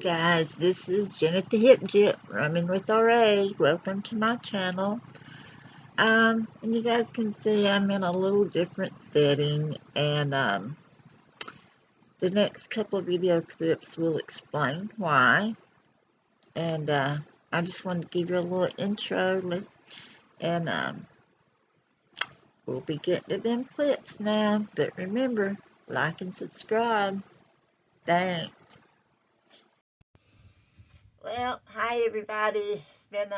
guys, this is Janet the HipGyp-Roaming with RA. Welcome to my channel. And you guys can see I'm in a little different setting, and the next couple of video clips will explain why. And I just wanted to give you a little intro, and we'll be getting to them clips now. But remember, like and subscribe. Thanks. Well, hi everybody. It's been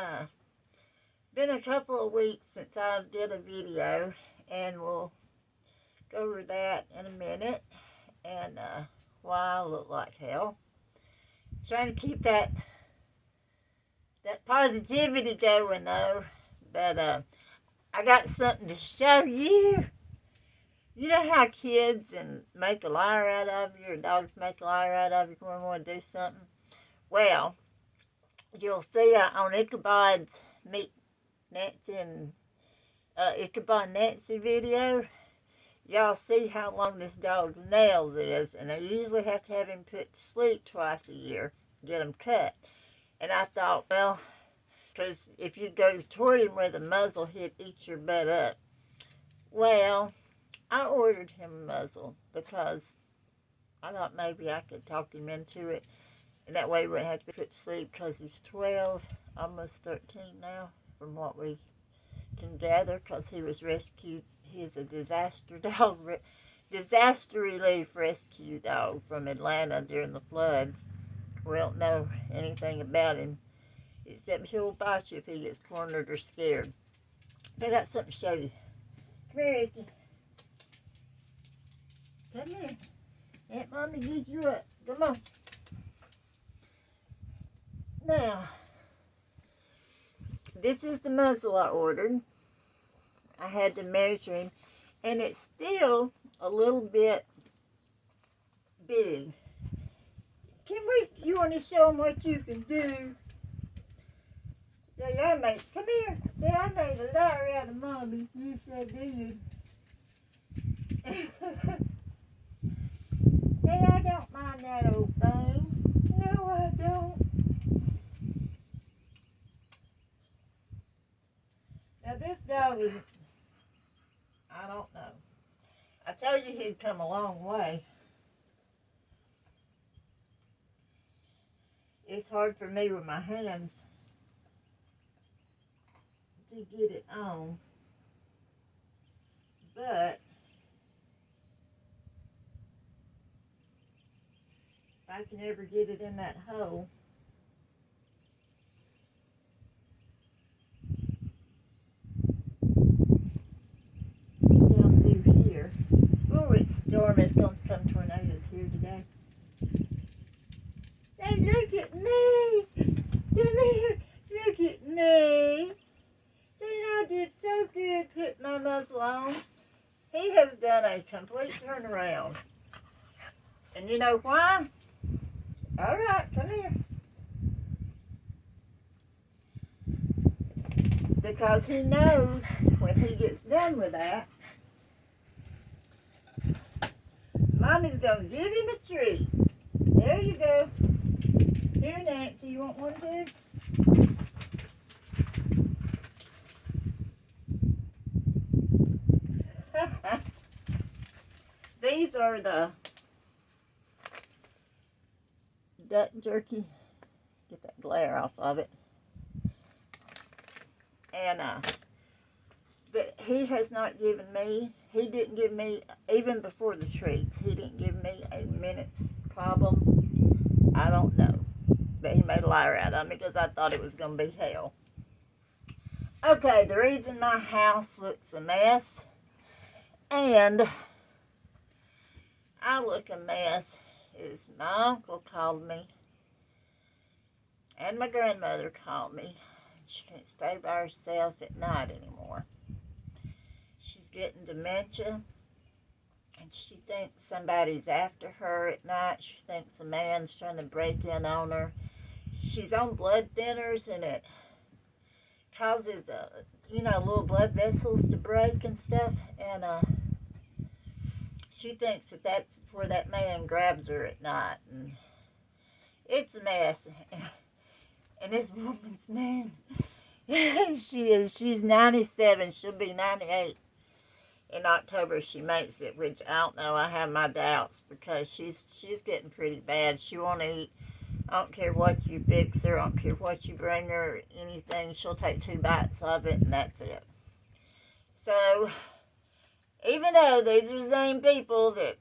a couple of weeks since I did a video, and we'll go over that in a minute, and why I look like hell. Trying to keep that positivity going though, but I got something to show you. You know how kids make a liar out of you, or dogs make a liar out of you when they want to do something? Well, you'll see on Ichabod's Meet Nancy and Ichabod Nancy video, y'all see how long this dog's nails is, and I usually have to have him put to sleep twice a year, get him cut. And I thought, well, because if you go toward him with a muzzle, he'd eat your butt up. Well, I ordered him a muzzle because I thought maybe I could talk him into it. And that way he wouldn't have to be put to sleep, because he's 12, almost 13 now, from what we can gather, because he was rescued. He's a disaster relief rescue dog from Atlanta during the floods. We don't know anything about him, except he'll bite you if he gets cornered or scared. I got something to show you. Come here, Icky. Come here. Aunt Mommy gives you up. Come on. Now, this is the muzzle I ordered. I had to measure him, and it's still a little bit big. You want to show them what you can do? Come here. See, I made a liar out of Mommy. You so did. See, I don't mind that old thing. No, I don't. Now this dog is, I don't know. I told you he'd come a long way. It's hard for me with my hands to get it on. But if I can ever get it in that hole, storm is going to come tornadoes here today. Say, look at me. Come here. Look at me. See, I did so good putting my muzzle on. He has done a complete turnaround. And you know why? All right, come here. Because he knows when he gets done with that, Mommy's going to give him a treat. There you go. Here, Nancy, you want one too? These are the duck jerky. Get that glare off of it. And, but he has not given me, he didn't give me, even before the treats, he didn't give me a minute's problem. I don't know. But he made a liar out of me because I thought it was going to be hell. Okay, the reason my house looks a mess, and I look a mess, is my uncle called me, and my grandmother called me. She can't stay by herself at night anymore. She's getting dementia, and she thinks somebody's after her at night. She thinks a man's trying to break in on her. She's on blood thinners, and it causes, little blood vessels to break and stuff. And she thinks that that's where that man grabs her at night. And It's a mess. And this woman's, man, she's 97. She'll be 98 in October. She makes it, which I don't know. I have my doubts because she's getting pretty bad. She won't eat. I don't care what you fix her. I don't care what you bring her. Anything. She'll take 2 bites of it, and that's it. So, even though these are the same people that,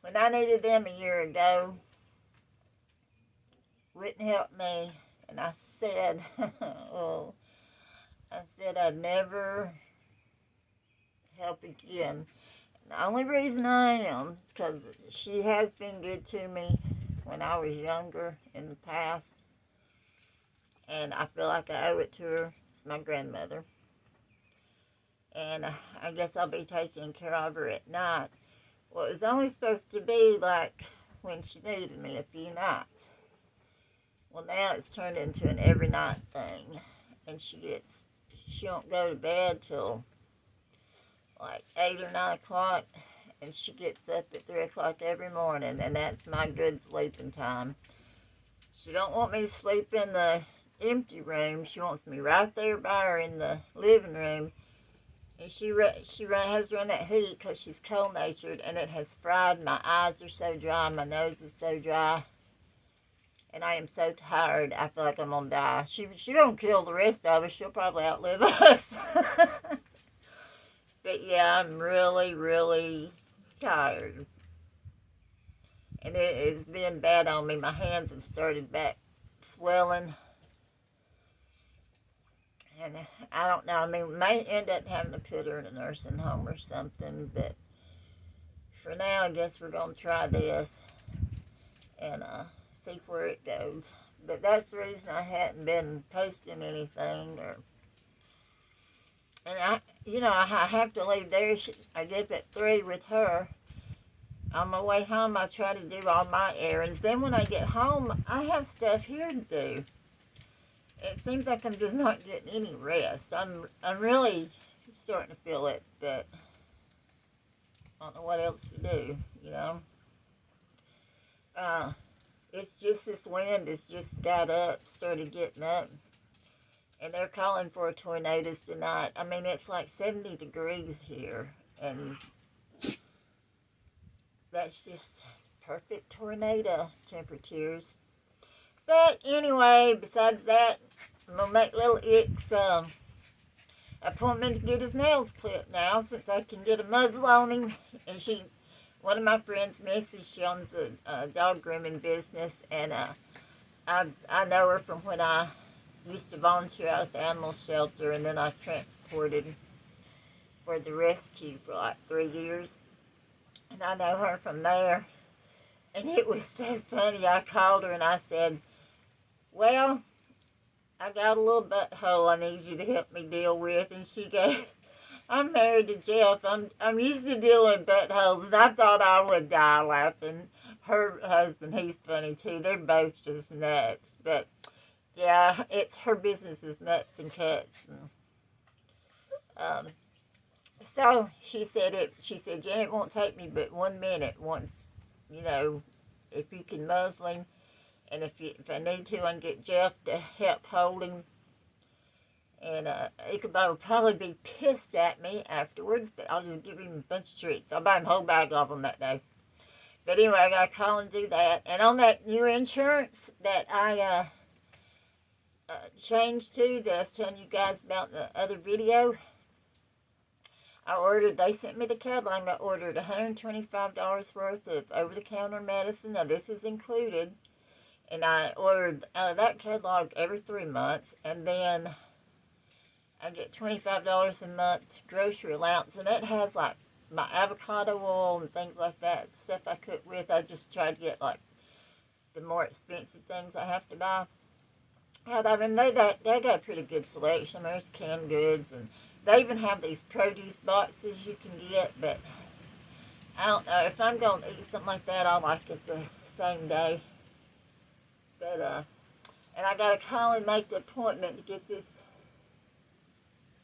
when I needed them a year ago, wouldn't help me, and I said, oh, I said I'd never help again. The only reason I am is because she has been good to me when I was younger in the past, and I feel like I owe it to her. It's my grandmother, and I guess I'll be taking care of her at night. Well, it was only supposed to be like when she needed me, a few nights. Well, now it's turned into an every night thing, and she won't go to bed till like 8 or 9 o'clock, and she gets up at 3 o'clock every morning, and that's my good sleeping time. She don't want me to sleep in the empty room. She wants me right there by her in the living room, and she has run that heat because she's cold-natured, and it has fried. My eyes are so dry, my nose is so dry, and I am so tired. I feel like I'm gonna die. She gonna kill the rest of us. She'll probably outlive us. But yeah, I'm really, really tired. And it has been bad on me. My hands have started back swelling. And I don't know. I mean, we may end up having to put her in a nursing home or something. But for now, I guess we're going to try this and see where it goes. But that's the reason I hadn't been posting anything. And I have to leave there. I get up at 3 with her. On my way home, I try to do all my errands. Then when I get home, I have stuff here to do. It seems like I'm just not getting any rest. I'm really starting to feel it, but I don't know what else to do, It's just this wind has just started getting up. And they're calling for a tornado tonight. I mean, it's like 70 degrees here. And that's just perfect tornado temperatures. But anyway, besides that, I'm going to make little Ick's appointment to get his nails clipped now, since I can get a muzzle on him. And one of my friends, Missy, she owns a dog grooming business. And I know her from when I used to volunteer out at the animal shelter, and then I transported for the rescue for like 3 years. And I know her from there. And it was so funny. I called her and I said, well, I got a little butthole I need you to help me deal with. And she goes, I'm married to Jeff. I'm used to dealing with buttholes. And I thought I would die laughing. Her husband, he's funny too. They're both just nuts. But yeah, it's her business is nuts and cuts. And, so she said, Jen, it won't take me but 1 minute once, if you can muzzle him. And if I need to, I can get Jeff to help hold him. And Ichabod will probably be pissed at me afterwards, but I'll just give him a bunch of treats. I'll buy him a whole bag of them that day. But anyway, I got to call and do that. And on that new insurance that I changed to, that I was telling you guys about in the other video, they sent me the catalog. I ordered $125 worth of over-the-counter medicine. Now, this is included. And I ordered out of that catalog every 3 months. And then I get $25 a month grocery allowance. And it has, like, my avocado oil and things like that, stuff I cook with. I just try to get, like, the more expensive things I have to buy. I mean, they got a pretty good selection. There's canned goods, and they even have these produce boxes you can get, but I don't know. If I'm going to eat something like that, I like it the same day. But, and I got to call and make the appointment to get this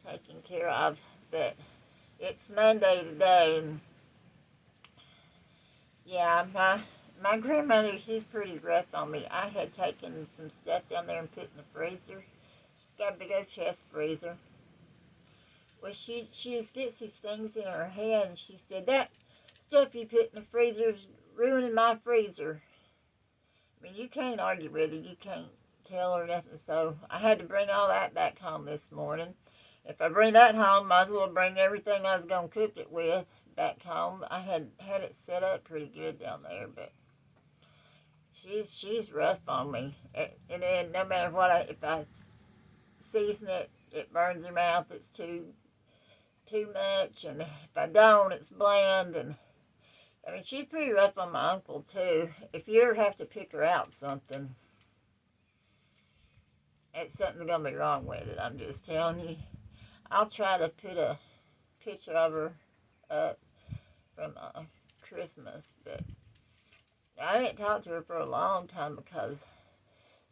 taken care of. But it's Monday today, and yeah, my grandmother, she's pretty rough on me. I had taken some stuff down there and put in the freezer. She's got a big old chest freezer. Well, she just gets these things in her head, and she said, that stuff you put in the freezer is ruining my freezer. I mean, you can't argue with her. You can't tell her nothing. So I had to bring all that back home this morning. If I bring that home, might as well bring everything I was going to cook it with back home. I had it set up pretty good down there, but she's rough on me. And then no matter what, if I season it, it burns her mouth. It's too much, and if I don't, it's bland. And I mean, she's pretty rough on my uncle too. If you ever have to pick her out something, it's something gonna be wrong with it. I'm just telling you. I'll try to put a picture of her up from Christmas, but I didn't talk to her for a long time because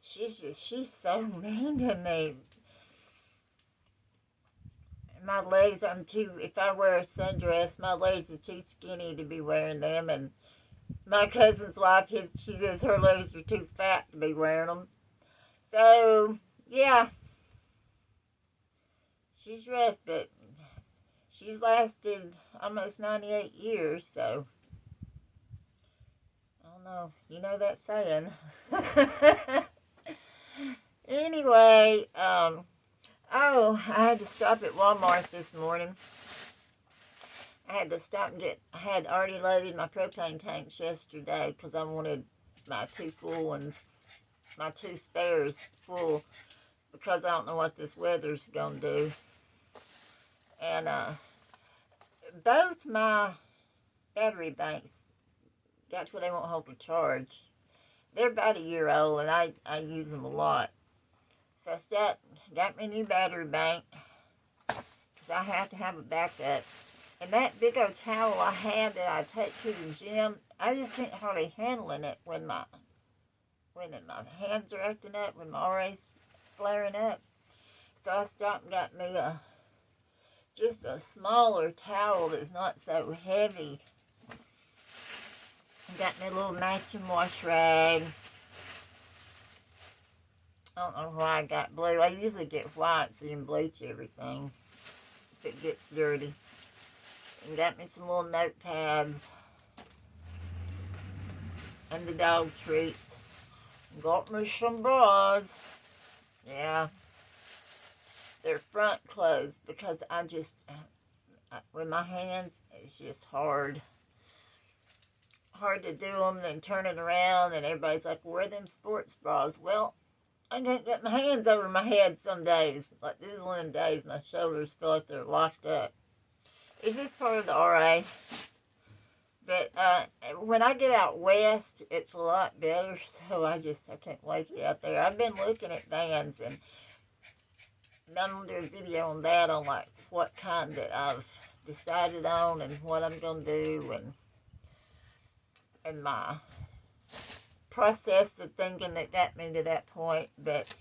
she's so mean to me. My legs, if I wear a sundress, my legs are too skinny to be wearing them. And my cousin's wife, she says her legs are too fat to be wearing them. So, yeah. She's rough, but she's lasted almost 98 years, so I don't know. You know that saying. Anyway, I had to stop at Walmart this morning. I had to stop and I had already loaded my propane tanks yesterday because I wanted my two full ones, my two spares full, because I don't know what this weather's going to do. And both my battery banks got to where they won't hold a charge. They're about a year old, and I use them a lot. So I got me a new battery bank because I have to have a backup. And that big old towel I had that I take to the gym, I just can't hardly handling it when my hands are acting up, when my RA's flaring up. So I stopped and got me just a smaller towel that's not so heavy. Got me a little matching wash rag. I don't know why I got blue. I usually get white so you can bleach everything if it gets dirty. And got me some little notepads. And the dog treats. Got me some bras. Yeah. They're front closed because with my hands, it's just hard. Hard to do them and turn it around, and everybody's like, wear them sports bras. Well, I can't get my hands over my head some days. Like, this is one of them days my shoulders feel like they're locked up. It's just part of the RA. But when I get out west, it's a lot better, so I can't wait to get out there. I've been looking at vans, and I'm going to do a video on that, on like what kind that I've decided on and what I'm going to do, and my process of thinking that got me to that point. But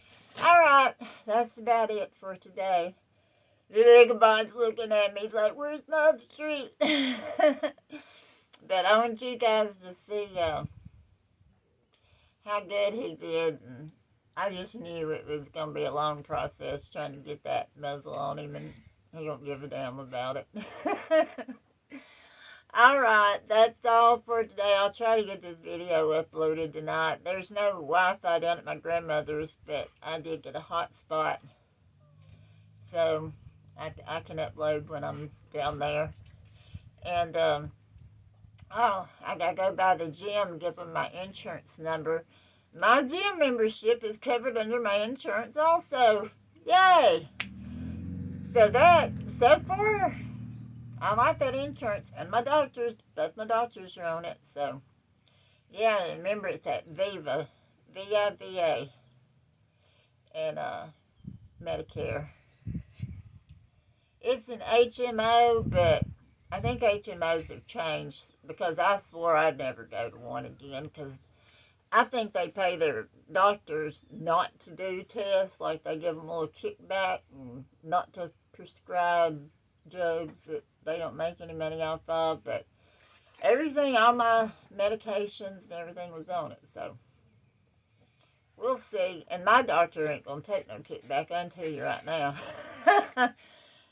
alright, that's about it for today. The Ichabod's looking at me. He's like, where's my other treat? But I want you guys to see how good he did. And I just knew it was going to be a long process trying to get that muzzle on him, and he don't give a damn about it. Alright, that's all for today. I'll try to get this video uploaded tonight. There's no Wi-Fi down at my grandmother's, but I did get a hotspot, so I can upload when I'm down there. And, I gotta go by the gym and give them my insurance number. My gym membership is covered under my insurance also. Yay! So far, I like that insurance. And my doctors, both my doctors are on it. So, yeah, remember it's at Viva, V-I-V-A, and Medicare. It's an HMO, but I think HMOs have changed, because I swore I'd never go to one again, because I think they pay their doctors not to do tests, like they give them a little kickback and not to prescribe drugs that they don't make any money off of. But everything, all my medications and everything was on it. So we'll see. And my doctor ain't gonna take no kickback. I can tell you right now.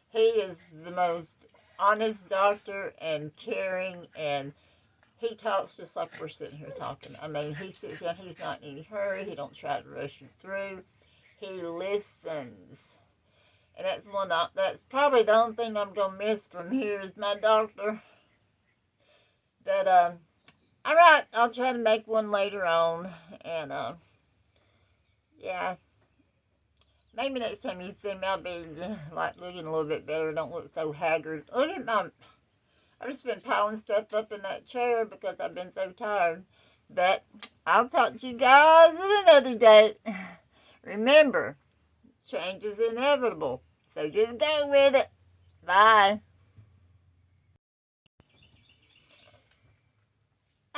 He is the most honest doctor and caring, and he talks just like we're sitting here talking. I mean, he sits down. He's not in any hurry. He don't try to rush you through. He listens. And that's probably the only thing I'm gonna miss from here is my doctor. But all right, I'll try to make one later on, and yeah, maybe next time you see me, I'll be like looking a little bit better. Don't look so haggard. Look at my. I've just been piling stuff up in that chair because I've been so tired. But I'll talk to you guys at another date. Remember, change is inevitable. So just go with it. Bye.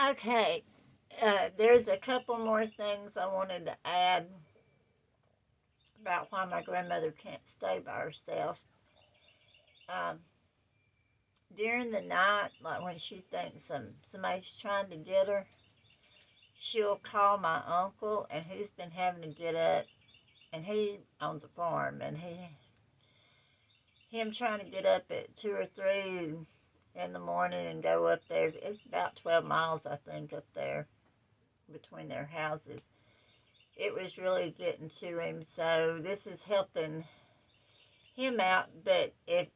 Okay. There's a couple more things I wanted to add about why my grandmother can't stay by herself. Um, During the night, like when she thinks somebody's trying to get her, she'll call my uncle, and he's been having to get up, and he owns a farm, and him trying to get up at 2 or 3 in the morning and go up there. It's about 12 miles, I think, up there between their houses. It was really getting to him, so this is helping him out. But if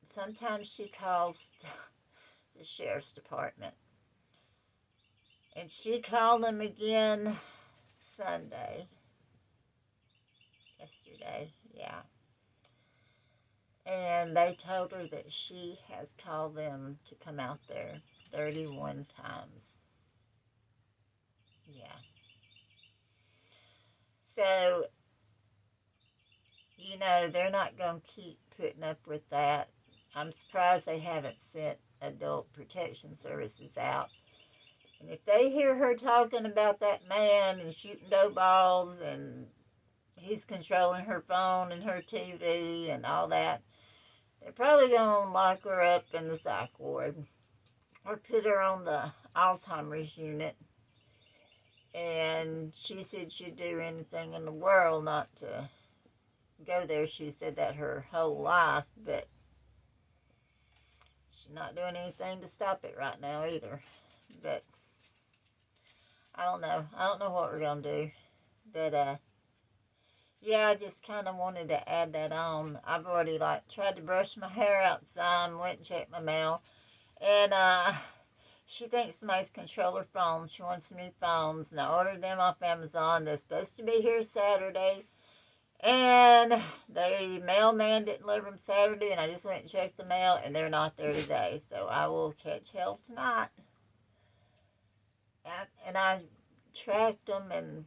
sometimes she calls the sheriff's department, and she called him again yesterday, yeah. And they told her that she has called them to come out there 31 times. Yeah. So, they're not going to keep putting up with that. I'm surprised they haven't sent adult protection services out. And if they hear her talking about that man and shooting dough balls, and he's controlling her phone and her TV and all that, they're probably going to lock her up in the psych ward or put her on the Alzheimer's unit. And she said she'd do anything in the world not to go there. She said that her whole life, but she's not doing anything to stop it right now either. But I don't know. I don't know what we're going to do. But yeah, I just kind of wanted to add that on. I've already tried to brush my hair out some, went and checked my mail, and she thinks somebody's control her phone. She wants new phones, and I ordered them off Amazon. They're supposed to be here Saturday, and the mailman didn't deliver them Saturday, and I just went and checked the mail, and they're not there today. So I will catch hell tonight. And I tracked them, and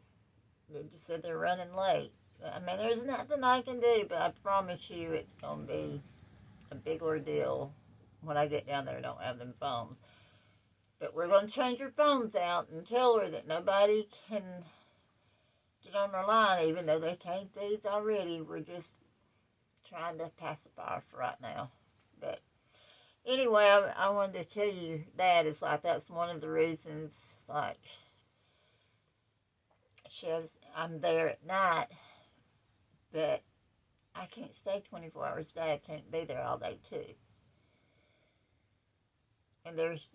they just said they're running late. I mean, there's nothing I can do, but I promise you it's going to be a big ordeal when I get down there and don't have them phones. But we're going to change her phones out and tell her that nobody can get on her line, even though they can't these already. We're just trying to pacify her for right now. But anyway, I wanted to tell you that. It's that's one of the reasons, I'm there at night, but I can't stay 24 hours a day. I can't be there all day, too. And there's,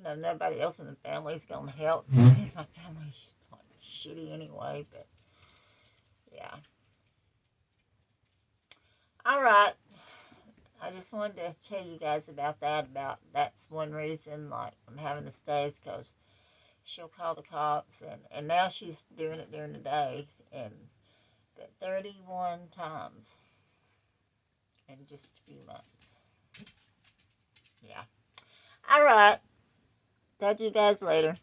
nobody else in the family's going to help. My family's shitty anyway, but yeah. All right. I just wanted to tell you guys about that. That's one reason, I'm having to stay is because she'll call the cops, and now she's doing it during the day, but 31 times in just a few months. Yeah. All right. Talk to you guys later.